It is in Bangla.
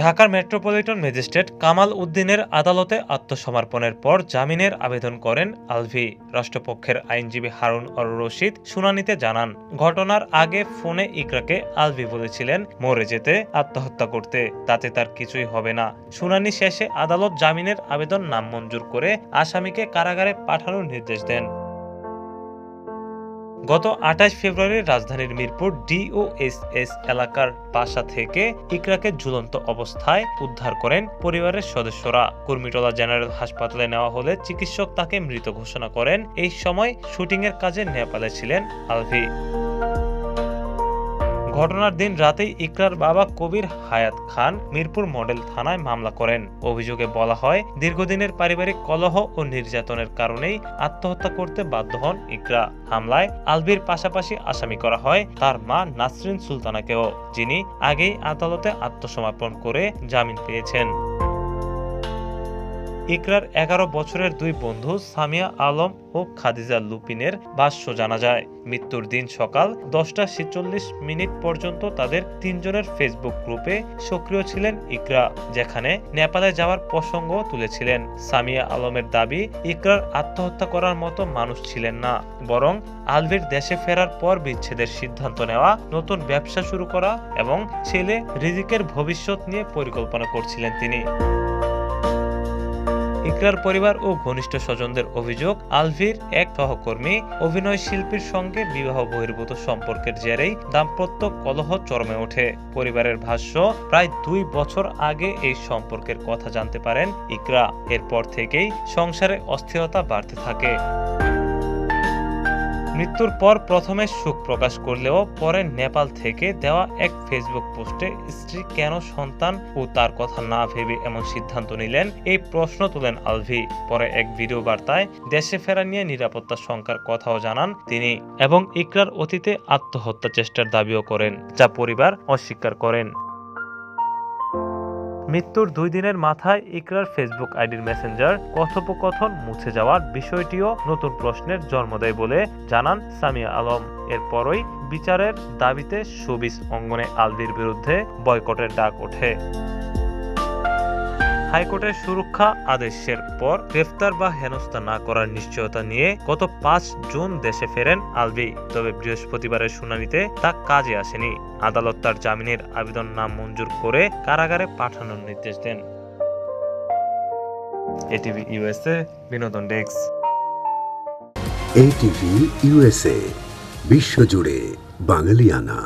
ঢাকার মেট্রোপলিটন ম্যাজিস্ট্রেট কামাল উদ্দিনের আদালতে আত্মসমর্পণের পর জামিনের আবেদন করেন আলভি। রাষ্ট্রপক্ষের আইনজীবী হারুন অর রশিদ শুনানিতে জানান, ঘটনার আগে ফোনে ইকরাকে আলভি বলেছিলেন মরে যেতে, আত্মহত্যা করতে, তাতে তার কিছুই হবে না। শুনানি শেষে আদালত জামিনের আবেদন নামঞ্জুর করে আসামিকে কারাগারে পাঠানোর নির্দেশ দেন। গত ২৮ ফেব্রুয়ারি রাজধানীর মিরপুর ডিওএসএস এলাকার বাসা থেকে ইকরাকে ঝুলন্ত অবস্থায় উদ্ধার করেন পরিবারের সদস্যরা। কুর্মিটোলা জেনারেল হাসপাতালে নেওয়া হলে চিকিৎসক তাকে মৃত ঘোষণা করেন। এই সময় শুটিংয়ের কাজে নেপালে ছিলেন আলভি। ঘটনার দিন রাতেই ইকরার বাবা কবির হায়াত খান মিরপুর মডেল থানায় মামলা করেন। অভিযোগে বলা হয়, দীর্ঘদিনের পারিবারিক কলহ ও নির্যাতনের কারণেই আত্মহত্যা করতে বাধ্য হন ইকরা। হামলায় আলভির পাশাপাশি আসামি করা হয় তার মা নাসরিন সুলতানাকেও, যিনি আগেই আদালতে আত্মসমর্পণ করে জামিন পেয়েছেন। ইকরার ১১ বছরের দুই বন্ধু সামিয়া আলম ও খাদিজা লুপিনের ভাষ্য জানা যায়। মৃত্যুর দিন সকাল ১০টা ৪৬ পর্যন্ত তাদের তিনজনের ফেসবুক গ্রুপে সক্রিয় ছিলেন ইকরা, যেখানে নেপালে যাওয়ার প্রসঙ্গ তুলেছিলেন। সামিয়া আলমের দাবি, ইকরার আত্মহত্যা করার মতো মানুষ ছিলেন না, বরং আলভির দেশে ফেরার পর বিচ্ছেদের সিদ্ধান্ত নেওয়া, নতুন ব্যবসা শুরু করা এবং ছেলে রিজিকের ভবিষ্যৎ নিয়ে পরিকল্পনা করছিলেন তিনি। ইকরার পরিবার ও ঘনিষ্ঠ স্বজনদের অভিযোগ, আলভির এক সহকর্মী অভিনয় শিল্পীর সঙ্গে বিবাহ বহির্ভূত সম্পর্কের জেরেই দাম্পত্য কলহ চরমে ওঠে। পরিবারের ভাষ্য, প্রায় ২ বছর আগে এই সম্পর্কের কথা জানতে পারেন ইকরা। এরপর থেকেই সংসারে অস্থিরতা বাড়তে থাকে। মৃত্যুর পর প্রথমে শোক প্রকাশ করলেও পরে নেপাল থেকে দেওয়া এক ফেসবুক পোস্টে স্ত্রী কেন সন্তান ও তার কথা না ভেবে এমন সিদ্ধান্ত নিলেন, এই প্রশ্ন তোলেন আলভি। পরে এক ভিডিও বার্তায় দেশে ফেরা নিয়ে নিরাপত্তা শঙ্কার কথাও জানান তিনি এবং ইকরার অতীতে আত্মহত্যা চেষ্টার দাবিও করেন, যা পরিবার অস্বীকার করেন। মৃত্যুর ২ দিনের মাথায় ইকরার ফেসবুক আইডির মেসেঞ্জার কথোপকথন মুছে যাওয়ার বিষয়টিও নতুন প্রশ্নের জন্ম দেয় বলে জানান সামিয়া আলম। এরপরই বিচারের দাবিতে শোবিজ অঙ্গনে আলভির বিরুদ্ধে বয়কটের ডাক ওঠে। হাইকোর্টের সুরক্ষা আদেশের পর গ্রেফতার বা হেনস্থা না করার নিশ্চয়তা নিয়ে গত ৫ জুন দেশে ফেরেন আলভি। তবে বৃহস্পতিবারের শুনানিতে তা কাজে আসেনি। আদালত তার জামিনের আবেদন নামঞ্জুর করে কারাগারে পাঠানোর নির্দেশ দেন। এটিভি ইউএসএ বিনোদন ডেস্ক। এটিভি ইউএসএ, বিশ্বজুড়ে বাঙালিয়ানা।